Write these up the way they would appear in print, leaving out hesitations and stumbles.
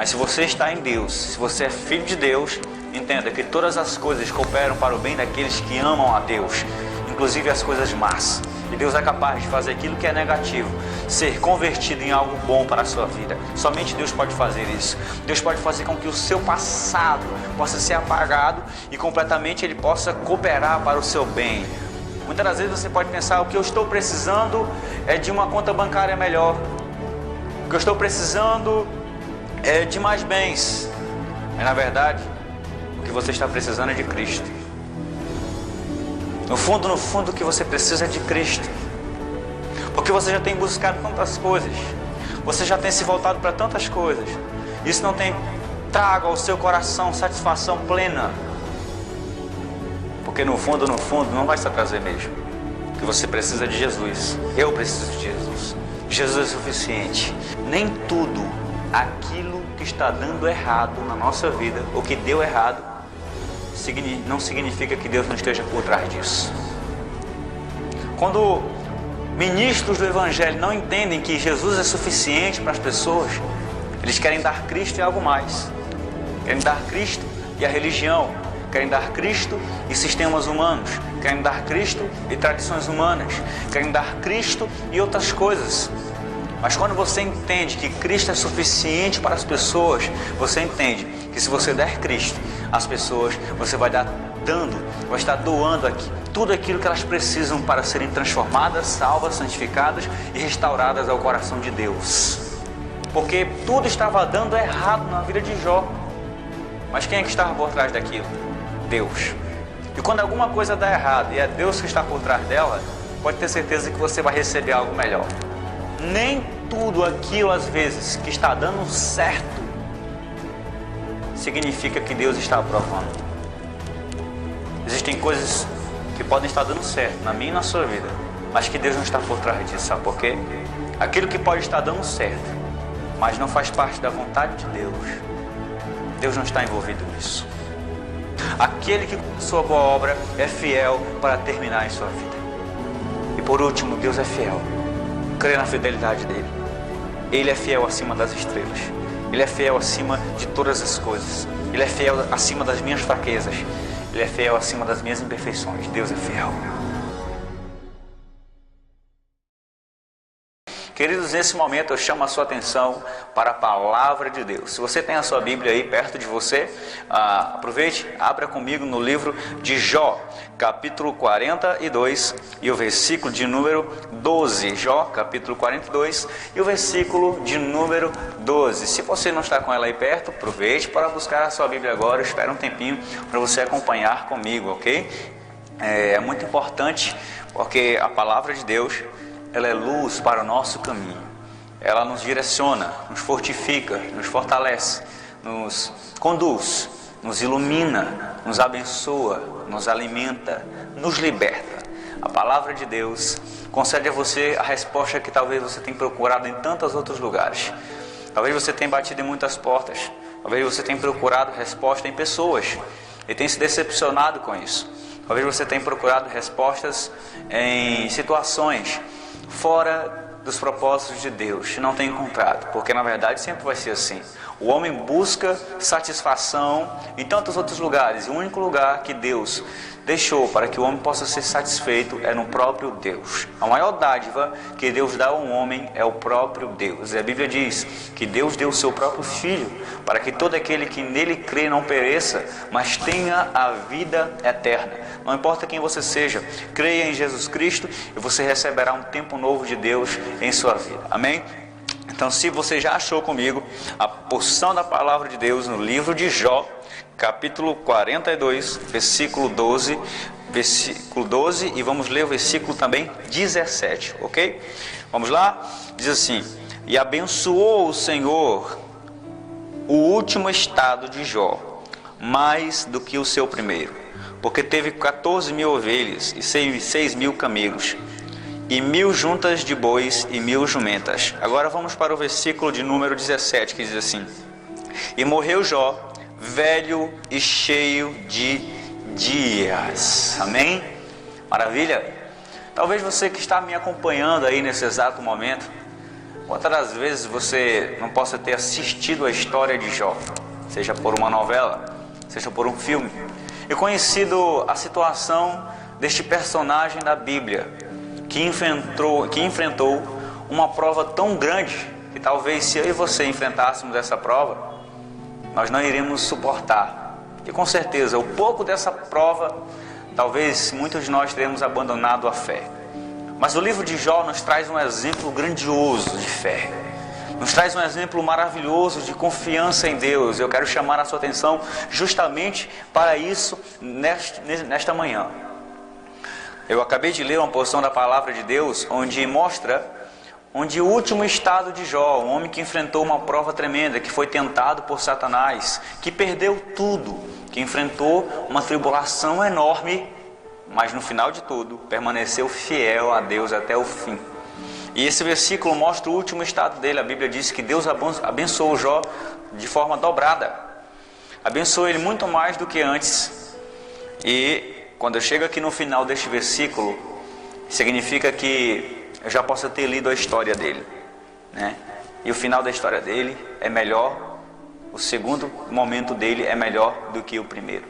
Mas se você está em Deus, se você é filho de Deus, entenda que todas as coisas cooperam para o bem daqueles que amam a Deus, inclusive as coisas más. E Deus é capaz de fazer aquilo que é negativo ser convertido em algo bom para a sua vida. Somente Deus pode fazer isso. Deus pode fazer com que o seu passado possa ser apagado e completamente Ele possa cooperar para o seu bem. Muitas das vezes você pode pensar: o que eu estou precisando é de uma conta bancária melhor, o que eu estou precisando é de mais bens. Mas na verdade, o que você está precisando é de Cristo. No fundo, o que você precisa é de Cristo. Porque você já tem buscado tantas coisas, você já tem se voltado para tantas coisas. Isso não tem trago ao seu coração satisfação plena. Porque no fundo, não vai se trazer mesmo. Que você precisa de Jesus. Eu preciso de Jesus. Jesus é suficiente. Nem tudo aquilo que está dando errado na nossa vida, ou que deu errado, não significa que Deus não esteja por trás disso. Quando ministros do Evangelho não entendem que Jesus é suficiente para as pessoas, eles querem dar Cristo e algo mais. Querem dar Cristo e a religião, querem dar Cristo e sistemas humanos, querem dar Cristo e tradições humanas, querem dar Cristo e outras coisas. Mas quando você entende que Cristo é suficiente para as pessoas, você entende que se você der Cristo às pessoas, você vai estar doando tudo aquilo que elas precisam para serem transformadas, salvas, santificadas e restauradas ao coração de Deus. Porque tudo estava dando errado na vida de Jó. Mas quem é que estava por trás daquilo? Deus. E quando alguma coisa dá errado e é Deus que está por trás dela, pode ter certeza que você vai receber algo melhor. Nem tudo aquilo, às vezes, que está dando certo, significa que Deus está aprovando. Existem coisas que podem estar dando certo na minha e na sua vida, mas que Deus não está por trás disso, sabe por quê? Aquilo que pode estar dando certo, mas não faz parte da vontade de Deus, Deus não está envolvido nisso. Aquele que começou a boa obra é fiel para terminar em sua vida. E por último, Deus é fiel. Crê na fidelidade dele. Ele é fiel acima das estrelas. Ele é fiel acima de todas as coisas. Ele é fiel acima das minhas fraquezas. Ele é fiel acima das minhas imperfeições. Deus é fiel. Queridos, nesse momento eu chamo a sua atenção para a palavra de Deus. Se você tem a sua Bíblia aí perto de você, aproveite, abra comigo no livro de Jó, capítulo 42 e o versículo de número 12. Jó, capítulo 42 e o versículo de número 12. Se você não está com ela aí perto, aproveite para buscar a sua Bíblia agora. Espera um tempinho para você acompanhar comigo, ok? É muito importante porque a palavra de Deus, ela é luz para o nosso caminho. Ela nos direciona, nos fortifica, nos fortalece, nos conduz, nos ilumina, nos abençoa, nos alimenta, nos liberta. A palavra de Deus concede a você a resposta que talvez você tenha procurado em tantos outros lugares. Talvez você tenha batido em muitas portas. Talvez você tenha procurado resposta em pessoas e tenha se decepcionado com isso. Talvez você tenha procurado respostas em situações fora dos propósitos de Deus, não tem encontrado, porque na verdade sempre vai ser assim. O homem busca satisfação em tantos outros lugares, e o único lugar que Deus deixou para que o homem possa ser satisfeito é no próprio Deus. A maior dádiva que Deus dá ao homem é o próprio Deus. E a Bíblia diz que Deus deu o seu próprio Filho para que todo aquele que nele crê não pereça, mas tenha a vida eterna. Não importa quem você seja, creia em Jesus Cristo e você receberá um tempo novo de Deus em sua vida. Amém? Então, se você já achou comigo a porção da palavra de Deus no livro de Jó, capítulo 42, versículo 12, e vamos ler o versículo também 17, ok? Vamos lá? Diz assim: e abençoou o Senhor o último estado de Jó, mais do que o seu primeiro, porque teve 14.000 ovelhas e 6.000 camelos, e 1.000 juntas de bois e 1.000 jumentas. Agora vamos para o versículo de número 17, que diz assim: e morreu Jó, velho e cheio de dias. Amém? Maravilha? Talvez você que está me acompanhando aí nesse exato momento, Quantas das vezes você não possa ter assistido a história de Jó, seja por uma novela, seja por um filme, e conhecido a situação deste personagem da Bíblia, que enfrentou uma prova tão grande, que talvez se eu e você enfrentássemos essa prova, nós não iríamos suportar. E com certeza, o pouco dessa prova, talvez muitos de nós teremos abandonado a fé. Mas o livro de Jó nos traz um exemplo grandioso de fé. Nos traz um exemplo maravilhoso de confiança em Deus. Eu quero chamar a sua atenção justamente para isso nesta manhã. Eu acabei de ler uma porção da palavra de Deus onde o último estado de Jó, um homem que enfrentou uma prova tremenda, que foi tentado por Satanás, que perdeu tudo, que enfrentou uma tribulação enorme, mas no final de tudo, permaneceu fiel a Deus até o fim. E esse versículo mostra o último estado dele. A Bíblia diz que Deus abençoou Jó de forma dobrada. Abençoou ele muito mais do que antes. E quando eu chego aqui no final deste versículo, significa que eu já posso ter lido a história dele, né? E o final da história dele é melhor, o segundo momento dele é melhor do que o primeiro.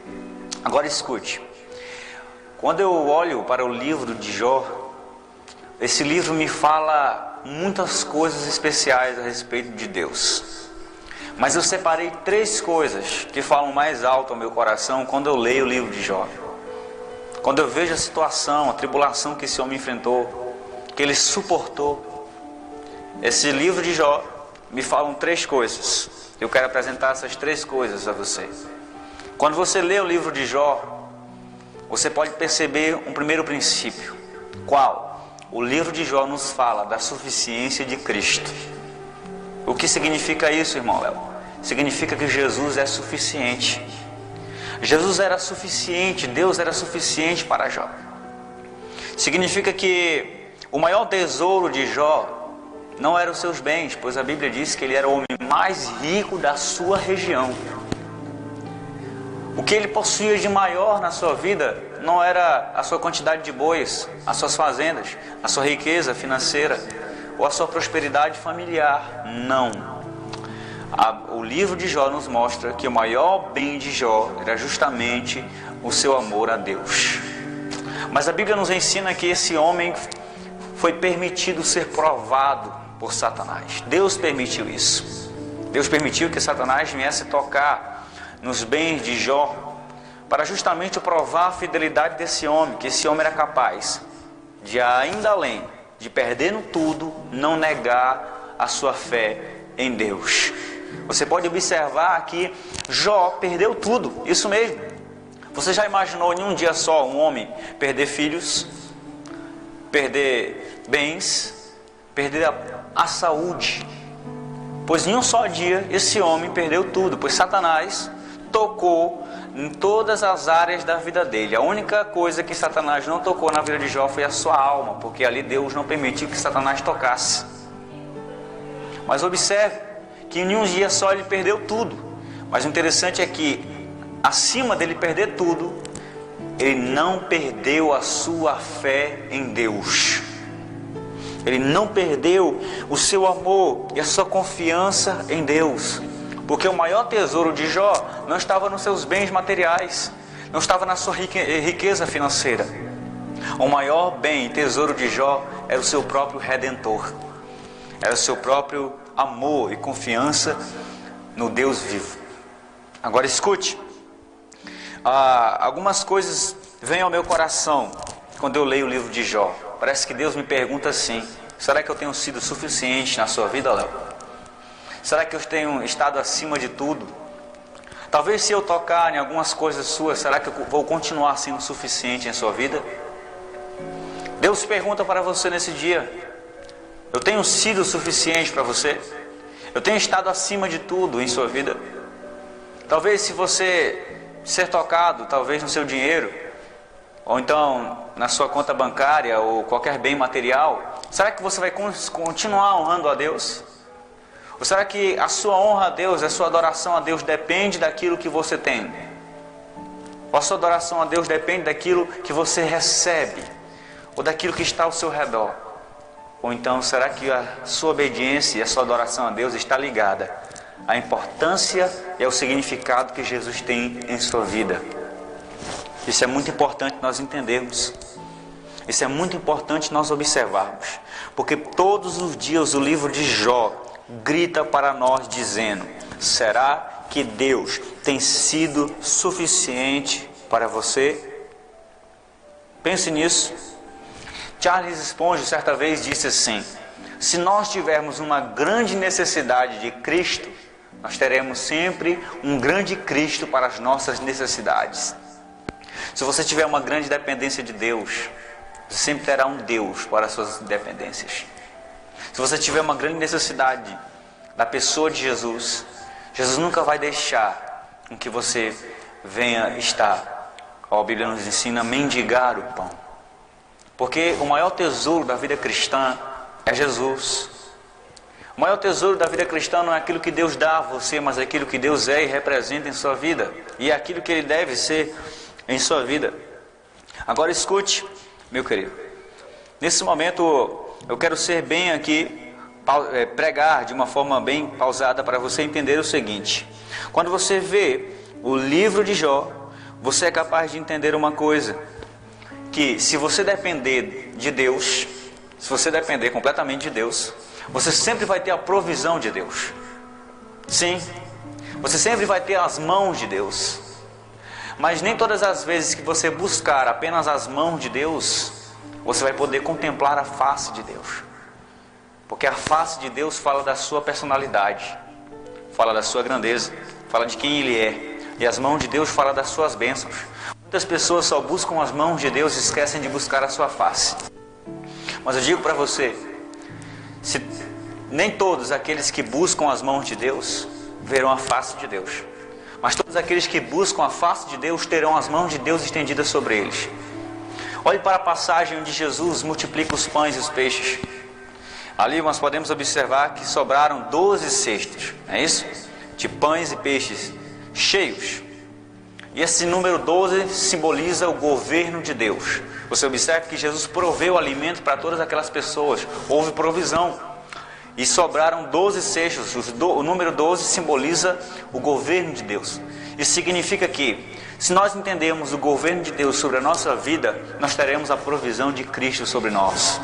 Agora escute. Quando eu olho para o livro de Jó, esse livro me fala muitas coisas especiais a respeito de Deus. Mas eu separei 3 coisas que falam mais alto ao meu coração quando eu leio o livro de Jó. Quando eu vejo a situação, a tribulação que esse homem enfrentou, que ele suportou. Esse livro de Jó me falam 3 coisas. Eu quero apresentar essas 3 coisas a você. Quando você lê o livro de Jó, você pode perceber um primeiro princípio. Qual? O livro de Jó nos fala da suficiência de Cristo. O que significa isso, irmão Léo? Significa que Jesus é suficiente. Jesus era suficiente, Deus era suficiente para Jó. Significa que o maior tesouro de Jó não eram os seus bens, pois a Bíblia diz que ele era o homem mais rico da sua região. O que ele possuía de maior na sua vida não era a sua quantidade de bois, as suas fazendas, a sua riqueza financeira ou a sua prosperidade familiar. Não. O livro de Jó nos mostra que o maior bem de Jó era justamente o seu amor a Deus. Mas a Bíblia nos ensina que esse homem foi permitido ser provado por Satanás. Deus permitiu isso. Deus permitiu que Satanás viesse tocar nos bens de Jó, para justamente provar a fidelidade desse homem, que esse homem era capaz de, ainda além de perdendo tudo, não negar a sua fé em Deus. Você pode observar que Jó perdeu tudo, isso mesmo. Você já imaginou em um dia só um homem perder filhos, perder bens, perder a saúde? Pois em um só dia esse homem perdeu tudo, pois Satanás tocou em todas as áreas da vida dele. A única coisa que Satanás não tocou na vida de Jó foi a sua alma, porque ali Deus não permitiu que Satanás tocasse. Mas observe que em um dia só ele perdeu tudo. Mas o interessante é que, acima dele perder tudo, ele não perdeu a sua fé em Deus. Ele não perdeu o seu amor e a sua confiança em Deus. Porque o maior tesouro de Jó não estava nos seus bens materiais, não estava na sua riqueza financeira. O maior bem e tesouro de Jó era o seu próprio Redentor. Era o seu próprio amor e confiança no Deus vivo. Agora escute. Algumas coisas vêm ao meu coração quando eu leio o livro de Jó. Parece que Deus me pergunta assim: será que eu tenho sido suficiente na sua vida, Léo? Será que eu tenho estado acima de tudo? Talvez se eu tocar em algumas coisas suas, será que eu vou continuar sendo suficiente em sua vida? Deus pergunta para você nesse dia: eu tenho sido suficiente para você? Eu tenho estado acima de tudo em sua vida? Talvez se você ser tocado, talvez no seu dinheiro, ou então na sua conta bancária, ou qualquer bem material, será que você vai continuar honrando a Deus? Ou será que a sua honra a Deus, a sua adoração a Deus depende daquilo que você tem? Ou a sua adoração a Deus depende daquilo que você recebe? Ou daquilo que está ao seu redor? Ou então, será que a sua obediência e a sua adoração a Deus está ligada à importância e ao significado que Jesus tem em sua vida? Isso é muito importante nós entendermos. Isso é muito importante nós observarmos. Porque todos os dias o livro de Jó grita para nós dizendo: será que Deus tem sido suficiente para você? Pense nisso. Charles Spurgeon certa vez disse assim: se nós tivermos uma grande necessidade de Cristo, nós teremos sempre um grande Cristo para as nossas necessidades. Se você tiver uma grande dependência de Deus, você sempre terá um Deus para as suas dependências. Se você tiver uma grande necessidade da pessoa de Jesus, Jesus nunca vai deixar com que você venha estar, a Bíblia nos ensina, a mendigar o pão. Porque o maior tesouro da vida cristã é Jesus. O maior tesouro da vida cristã não é aquilo que Deus dá a você, mas é aquilo que Deus é e representa em sua vida. E é aquilo que Ele deve ser em sua vida. Agora escute, meu querido. Nesse momento eu quero ser bem aqui, pregar de uma forma bem pausada para você entender o seguinte. Quando você vê o livro de Jó, você é capaz de entender uma coisa. Que se você depender de Deus, se você depender completamente de Deus, você sempre vai ter a provisão de Deus. Sim, você sempre vai ter as mãos de Deus. Mas nem todas as vezes que você buscar apenas as mãos de Deus, você vai poder contemplar a face de Deus. Porque a face de Deus fala da sua personalidade, fala da sua grandeza, fala de quem Ele é. E as mãos de Deus falam das suas bênçãos. Muitas pessoas só buscam as mãos de Deus e esquecem de buscar a sua face. Mas eu digo para você, nem todos aqueles que buscam as mãos de Deus verão a face de Deus. Mas todos aqueles que buscam a face de Deus terão as mãos de Deus estendidas sobre eles. Olhe para a passagem onde Jesus multiplica os pães e os peixes. Ali nós podemos observar que sobraram 12 cestos, não é isso? De pães e peixes cheios. E esse número 12 simboliza o governo de Deus. Você observa que Jesus proveu alimento para todas aquelas pessoas. Houve provisão. E sobraram 12 cestos. O número 12 simboliza o governo de Deus. Isso significa que, se nós entendemos o governo de Deus sobre a nossa vida, nós teremos a provisão de Cristo sobre nós.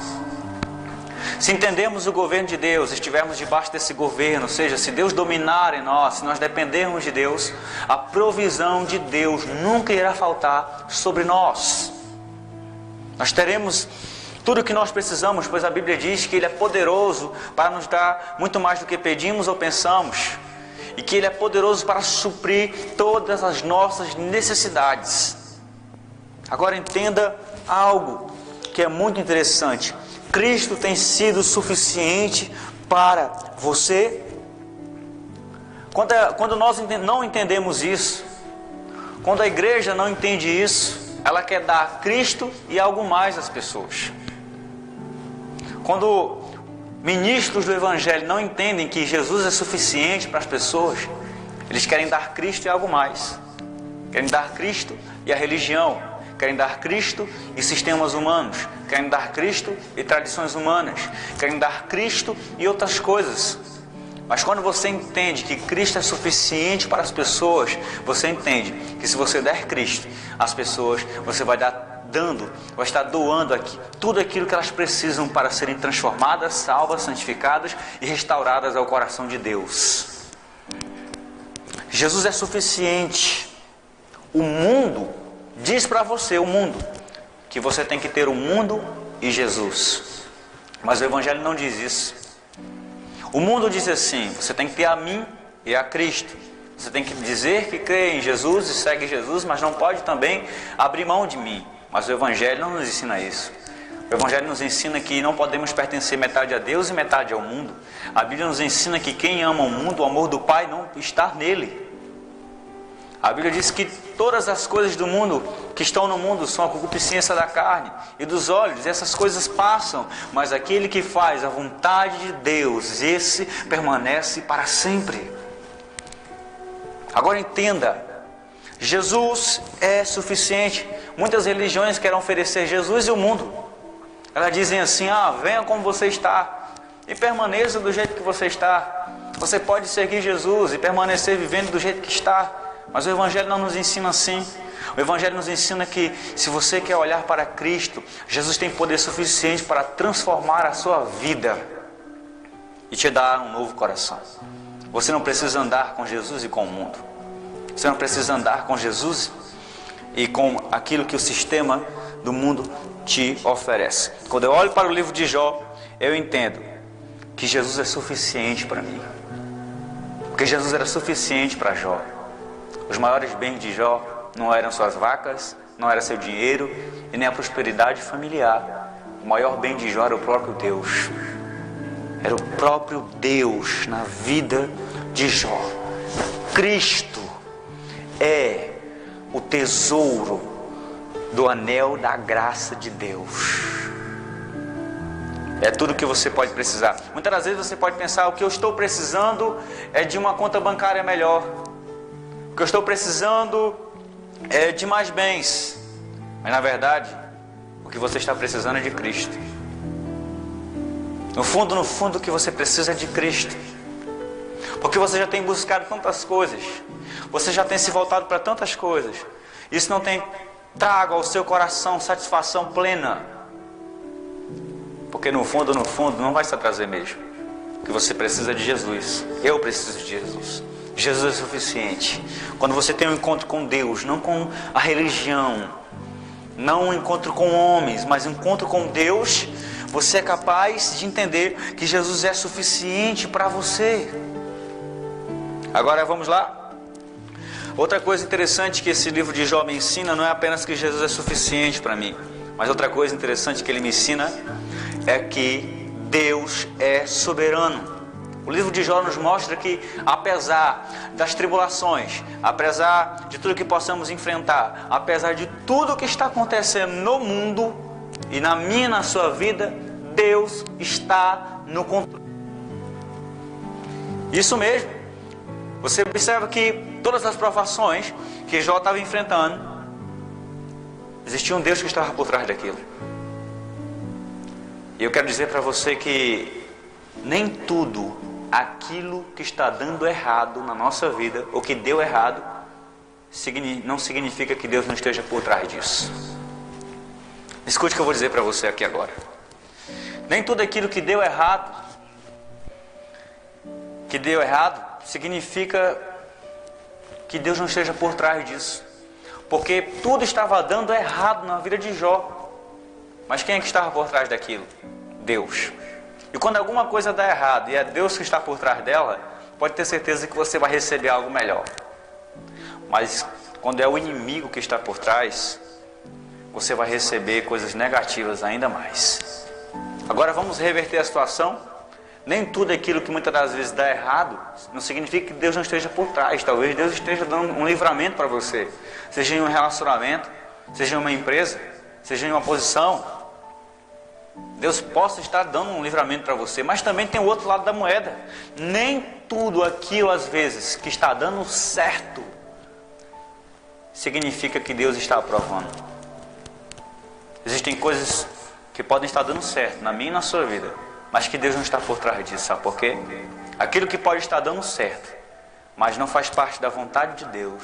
Se entendemos o governo de Deus, estivermos debaixo desse governo, ou seja, se Deus dominar em nós, se nós dependermos de Deus, a provisão de Deus nunca irá faltar sobre nós. Nós teremos tudo o que nós precisamos, pois a Bíblia diz que Ele é poderoso para nos dar muito mais do que pedimos ou pensamos, e que Ele é poderoso para suprir todas as nossas necessidades. Agora entenda algo que é muito interessante. Cristo tem sido suficiente para você? Quando nós não entendemos isso, quando a igreja não entende isso, ela quer dar a Cristo e algo mais às pessoas. Quando ministros do Evangelho não entendem que Jesus é suficiente para as pessoas, eles querem dar Cristo e algo mais. Querem dar Cristo e a religião. Querem dar Cristo e sistemas humanos. Querem dar Cristo e tradições humanas. Querem dar Cristo e outras coisas. Mas quando você entende que Cristo é suficiente para as pessoas, você entende que se você der Cristo às pessoas, você vai estar doando aqui tudo aquilo que elas precisam para serem transformadas, salvas, santificadas e restauradas ao coração de Deus. Jesus é suficiente. O mundo diz para você, o mundo, que você tem que ter o mundo e Jesus. Mas o Evangelho não diz isso. O mundo diz assim: você tem que ter a mim e a Cristo. Você tem que dizer que crê em Jesus e segue Jesus, mas não pode também abrir mão de mim. Mas o Evangelho não nos ensina isso. O Evangelho nos ensina que não podemos pertencer metade a Deus e metade ao mundo. A Bíblia nos ensina que quem ama o mundo, o amor do Pai não está nele. A Bíblia diz que todas as coisas do mundo que estão no mundo são a concupiscência da carne e dos olhos. Essas coisas passam, mas aquele que faz a vontade de Deus, esse permanece para sempre. Agora entenda, Jesus é suficiente. Muitas religiões querem oferecer Jesus e o mundo. Elas dizem assim: venha como você está e permaneça do jeito que você está. Você pode seguir Jesus e permanecer vivendo do jeito que está. Mas o Evangelho não nos ensina assim. O Evangelho nos ensina que se você quer olhar para Cristo, Jesus tem poder suficiente para transformar a sua vida e te dar um novo coração. Você não precisa andar com Jesus e com o mundo. Você não precisa andar com Jesus e com aquilo que o sistema do mundo te oferece. Quando eu olho para o livro de Jó, eu entendo que Jesus é suficiente para mim. Porque Jesus era suficiente para Jó. Os maiores bens de Jó não eram suas vacas, não era seu dinheiro e nem a prosperidade familiar. O maior bem de Jó era o próprio Deus. Era o próprio Deus na vida de Jó. Cristo é o tesouro do anel da graça de Deus. É tudo que você pode precisar. Muitas das vezes você pode pensar: o que eu estou precisando é de uma conta bancária melhor. O que eu estou precisando é de mais bens. Mas na verdade, o que você está precisando é de Cristo. No fundo, o que você precisa é de Cristo. Porque você já tem buscado tantas coisas. Você já tem se voltado para tantas coisas. Isso não tem trago ao seu coração satisfação plena. Porque no fundo, não vai se trazer mesmo. Que você precisa de Jesus. Eu preciso de Jesus. Jesus é suficiente. Quando você tem um encontro com Deus, não com a religião, não um encontro com homens, mas um encontro com Deus, você é capaz de entender que Jesus é suficiente para você. Agora vamos lá. Outra coisa interessante que esse livro de Jó me ensina não é apenas que Jesus é suficiente para mim, mas outra coisa interessante que ele me ensina é que Deus é soberano. O livro de Jó nos mostra que, apesar das tribulações, apesar de tudo que possamos enfrentar, apesar de tudo que está acontecendo no mundo e na minha e na sua vida, Deus está no controle. Isso mesmo. Você observa que todas as provações que Jó estava enfrentando, existia um Deus que estava por trás daquilo. E eu quero dizer para você que nem tudo aquilo que está dando errado na nossa vida, ou que deu errado, não significa que Deus não esteja por trás disso. Escute o que eu vou dizer para você aqui agora. Nem tudo aquilo que deu errado, significa que Deus não esteja por trás disso. Porque tudo estava dando errado na vida de Jó. Mas quem é que estava por trás daquilo? Deus. E quando alguma coisa dá errado e é Deus que está por trás dela, pode ter certeza que você vai receber algo melhor. Mas quando é o inimigo que está por trás, você vai receber coisas negativas ainda mais. Agora vamos reverter a situação. Nem tudo aquilo que muitas das vezes dá errado não significa que Deus não esteja por trás. Talvez Deus esteja dando um livramento para você. Seja em um relacionamento, seja em uma empresa, seja em uma posição. Deus possa estar dando um livramento para você. Mas também tem o outro lado da moeda. Nem tudo aquilo às vezes que está dando certo significa que Deus está aprovando. Existem coisas que podem estar dando certo na minha e na sua vida, mas que Deus não está por trás disso. Sabe por quê? Aquilo que pode estar dando certo, mas não faz parte da vontade de Deus,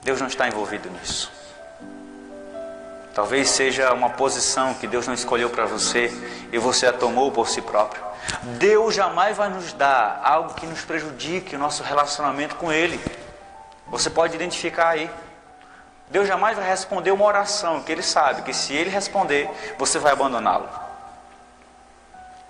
Deus não está envolvido nisso. Talvez seja uma posição que Deus não escolheu para você e você a tomou por si próprio. Deus jamais vai nos dar algo que nos prejudique o nosso relacionamento com Ele. Você pode identificar aí. Deus jamais vai responder uma oração que Ele sabe que se Ele responder, você vai abandoná-lo.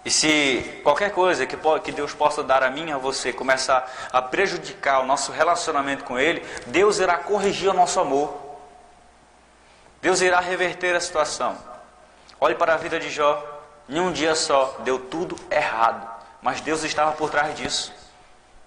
E se qualquer coisa que Deus possa dar a mim e a você começar a prejudicar o nosso relacionamento com Ele, Deus irá corrigir o nosso amor. Deus irá reverter a situação. Olhe para a vida de Jó. Em um dia só deu tudo errado, mas Deus estava por trás disso.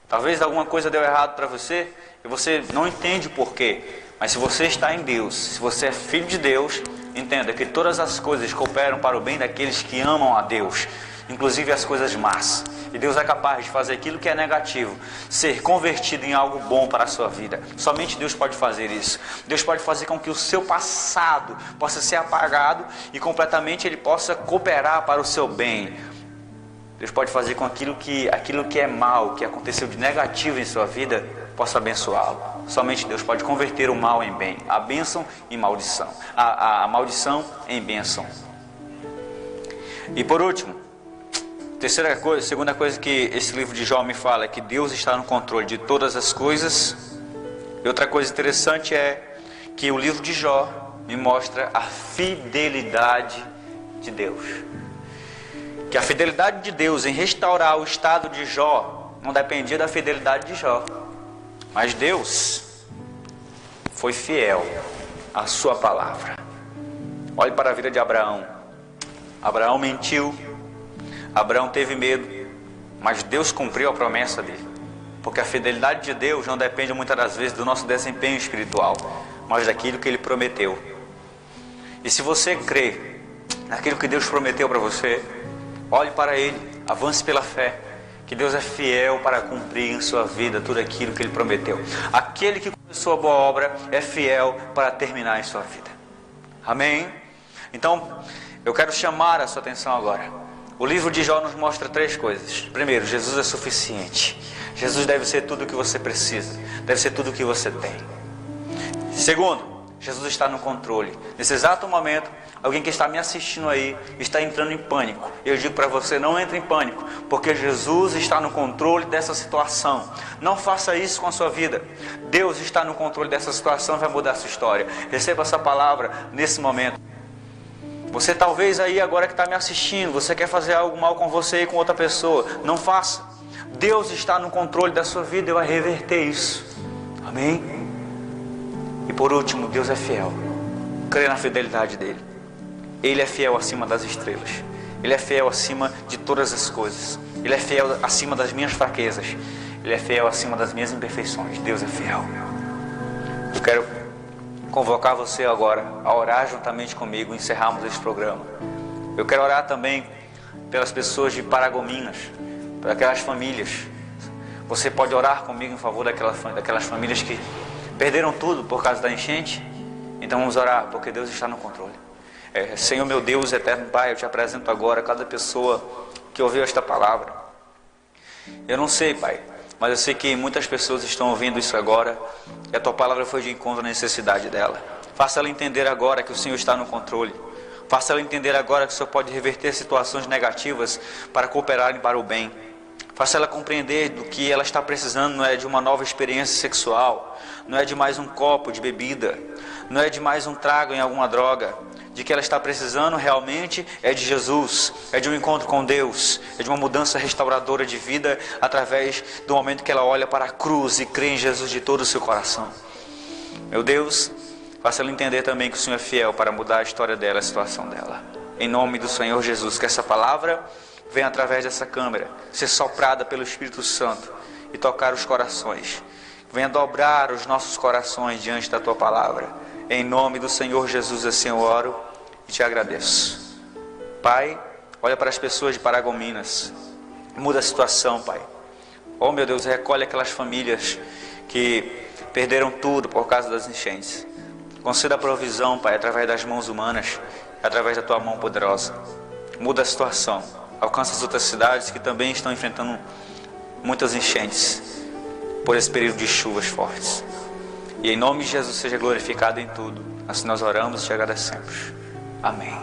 Talvez alguma coisa deu errado para você e você não entende o porquê. Mas se você está em Deus, se você é filho de Deus, entenda que todas as coisas cooperam para o bem daqueles que amam a Deus. inclusive as coisas más. E Deus é capaz de fazer aquilo que é negativo ser convertido em algo bom para a sua vida. Somente Deus pode fazer isso. Deus pode fazer com que o seu passado possa ser apagado e completamente ele possa cooperar para o seu bem. Deus pode fazer com aquilo que é mal, que aconteceu de negativo em sua vida, possa abençoá-lo. Somente Deus pode converter o mal em bem, a bênção em maldição, a maldição em bênção. E por último, segunda coisa que esse livro de Jó me fala é que Deus está no controle de todas as coisas. E outra coisa interessante é que o livro de Jó me mostra a fidelidade de Deus. Que a fidelidade de Deus em restaurar o estado de Jó não dependia da fidelidade de Jó. Mas Deus foi fiel à sua palavra. Olhe para a vida de Abraão. Abraão mentiu. Abraão teve medo, mas Deus cumpriu a promessa dele. Porque a fidelidade de Deus não depende muitas das vezes do nosso desempenho espiritual, mas daquilo que Ele prometeu. E se você crê naquilo que Deus prometeu para você, olhe para Ele, avance pela fé, que Deus é fiel para cumprir em sua vida tudo aquilo que Ele prometeu. Aquele que começou a boa obra é fiel para terminar em sua vida. Amém? Então, eu quero chamar a sua atenção agora. O livro de Jó nos mostra 3 coisas. Primeiro, Jesus é suficiente. Jesus deve ser tudo o que você precisa. Deve ser tudo o que você tem. Segundo, Jesus está no controle. Nesse exato momento, alguém que está me assistindo aí está entrando em pânico. Eu digo para você, não entre em pânico, porque Jesus está no controle dessa situação. Não faça isso com a sua vida. Deus está no controle dessa situação e vai mudar a sua história. Receba essa palavra nesse momento. Você talvez aí agora que está me assistindo, você quer fazer algo mal com você e com outra pessoa. Não faça. Deus está no controle da sua vida e vai reverter isso. Amém? E por último, Deus é fiel. Crê na fidelidade dele. Ele é fiel acima das estrelas. Ele é fiel acima de todas as coisas. Ele é fiel acima das minhas fraquezas. Ele é fiel acima das minhas imperfeições. Deus é fiel. Eu quero convocar você agora a orar juntamente comigo e encerrarmos esse programa. Eu quero orar também pelas pessoas de Paragominas, por aquelas famílias. Você pode orar comigo em favor daquelas famílias que perderam tudo por causa da enchente? Então vamos orar, porque Deus está no controle. Senhor meu Deus, eterno Pai, eu te apresento agora cada pessoa que ouviu esta palavra. Eu não sei, Pai, mas eu sei que muitas pessoas estão ouvindo isso agora e a tua palavra foi de encontro à necessidade dela. Faça ela entender agora que o Senhor está no controle. Faça ela entender agora que o Senhor pode reverter situações negativas para cooperarem para o bem. Faça ela compreender do que ela está precisando. Não é de uma nova experiência sexual, não é de mais um copo de bebida, não é de mais um trago em alguma droga. De que ela está precisando realmente é de Jesus, é de um encontro com Deus, é de uma mudança restauradora de vida através do momento que ela olha para a cruz e crê em Jesus de todo o seu coração. Meu Deus, faça ela entender também que o Senhor é fiel para mudar a história dela, a situação dela. Em nome do Senhor Jesus, que essa palavra venha através dessa câmera, ser soprada pelo Espírito Santo e tocar os corações. Venha dobrar os nossos corações diante da tua palavra. Em nome do Senhor Jesus, assim eu oro e te agradeço. Pai, olha para as pessoas de Paragominas. Muda a situação, Pai. Oh, meu Deus, recolhe aquelas famílias que perderam tudo por causa das enchentes. Conceda a provisão, Pai, através das mãos humanas, através da tua mão poderosa. Muda a situação. Alcança as outras cidades que também estão enfrentando muitas enchentes por esse período de chuvas fortes. E em nome de Jesus seja glorificado em tudo. Assim nós oramos e te agradecemos. Amém.